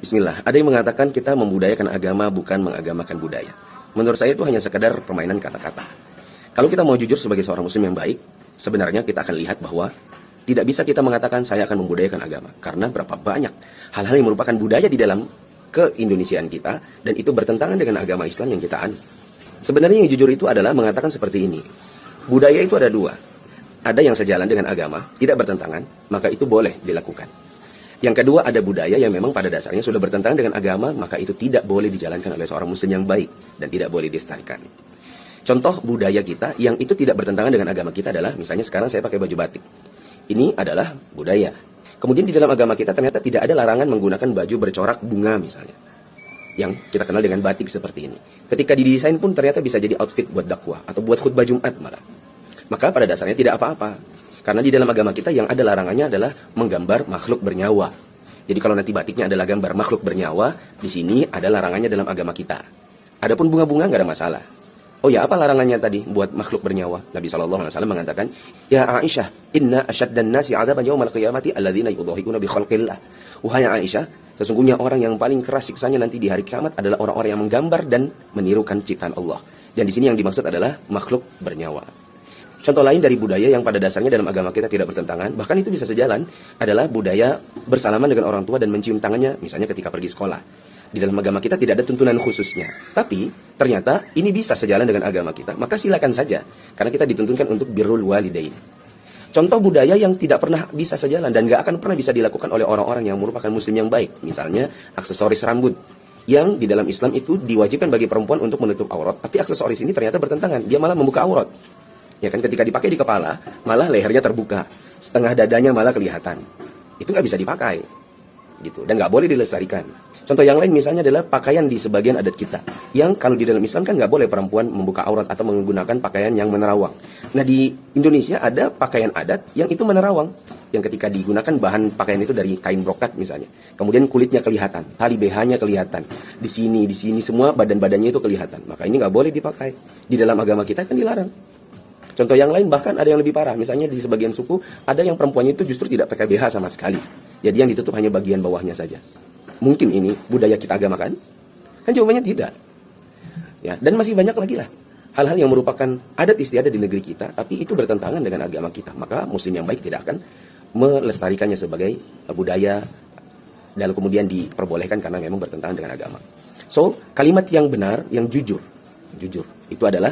Bismillah, ada yang mengatakan kita membudayakan agama bukan mengagamakan budaya. Menurut saya itu hanya sekedar permainan kata-kata. Kalau kita mau jujur sebagai seorang muslim yang baik, sebenarnya kita akan lihat bahwa tidak bisa kita mengatakan saya akan membudayakan agama. Karena berapa banyak hal-hal yang merupakan budaya di dalam keindonesiaan kita, dan itu bertentangan dengan agama Islam yang kita anut. Sebenarnya yang jujur itu adalah mengatakan seperti ini. Budaya itu ada dua. Ada yang sejalan dengan agama, tidak bertentangan, maka itu boleh dilakukan. Yang kedua, ada budaya yang memang pada dasarnya sudah bertentangan dengan agama, maka itu tidak boleh dijalankan oleh seorang muslim yang baik dan tidak boleh dilestarikan. Contoh budaya kita yang itu tidak bertentangan dengan agama kita adalah, misalnya sekarang saya pakai baju batik. Ini adalah budaya. Kemudian di dalam agama kita ternyata tidak ada larangan menggunakan baju bercorak bunga misalnya, yang kita kenal dengan batik seperti ini. Ketika didesain pun ternyata bisa jadi outfit buat dakwah atau buat khutbah Jumat malah. Maka pada dasarnya tidak apa-apa. Karena di dalam agama kita yang ada larangannya adalah menggambar makhluk bernyawa. Jadi kalau nanti batiknya adalah gambar makhluk bernyawa, di sini ada larangannya dalam agama kita. Adapun bunga-bunga nggak ada masalah. Oh ya, apa larangannya tadi buat makhluk bernyawa? Nabi SAW mengatakan, Ya Aisyah, inna asyaddan nasi adaban yawmal qiyamati alladzina yudhahikuna bi khalqillah. Wahai Aisyah, sesungguhnya orang yang paling keras siksanya nanti di hari kiamat adalah orang-orang yang menggambar dan menirukan ciptaan Allah. Dan di sini yang dimaksud adalah makhluk bernyawa. Contoh lain dari budaya yang pada dasarnya dalam agama kita tidak bertentangan, bahkan itu bisa sejalan, adalah budaya bersalaman dengan orang tua dan mencium tangannya, misalnya ketika pergi sekolah. Di dalam agama kita tidak ada tuntunan khususnya. Tapi, ternyata ini bisa sejalan dengan agama kita, maka silakan saja. Karena kita dituntunkan untuk birrul walidain. Contoh budaya yang tidak pernah bisa sejalan dan gak akan pernah bisa dilakukan oleh orang-orang yang merupakan muslim yang baik. Misalnya, aksesoris rambut. Yang di dalam Islam itu diwajibkan bagi perempuan untuk menutup aurat. Tapi aksesoris ini ternyata bertentangan. Dia malah membuka aurat. Ya kan, ketika dipakai di kepala, malah lehernya terbuka, setengah dadanya malah kelihatan. Itu nggak bisa dipakai, gitu, dan nggak boleh dilestarikan. Contoh yang lain misalnya adalah pakaian di sebagian adat kita, yang kalau di dalam Islam kan nggak boleh perempuan membuka aurat atau menggunakan pakaian yang menerawang. Nah di Indonesia ada pakaian adat yang itu menerawang, yang ketika digunakan bahan pakaian itu dari kain brokat misalnya. Kemudian kulitnya kelihatan, tali BH-nya kelihatan, di sini semua badan-badannya itu kelihatan. Maka ini nggak boleh dipakai. Di dalam agama kita kan dilarang. Contoh yang lain bahkan ada yang lebih parah. Misalnya di sebagian suku ada yang perempuannya itu justru tidak pakai BH sama sekali. Jadi yang ditutup hanya bagian bawahnya saja. Mungkin ini budaya kita agamakan? Kan jawabannya tidak. Ya, dan masih banyak lagi lah hal-hal yang merupakan adat istiadat di negeri kita, tapi itu bertentangan dengan agama kita. Maka muslim yang baik tidak akan melestarikannya sebagai budaya dan kemudian diperbolehkan karena memang bertentangan dengan agama. So, kalimat yang benar, yang jujur itu adalah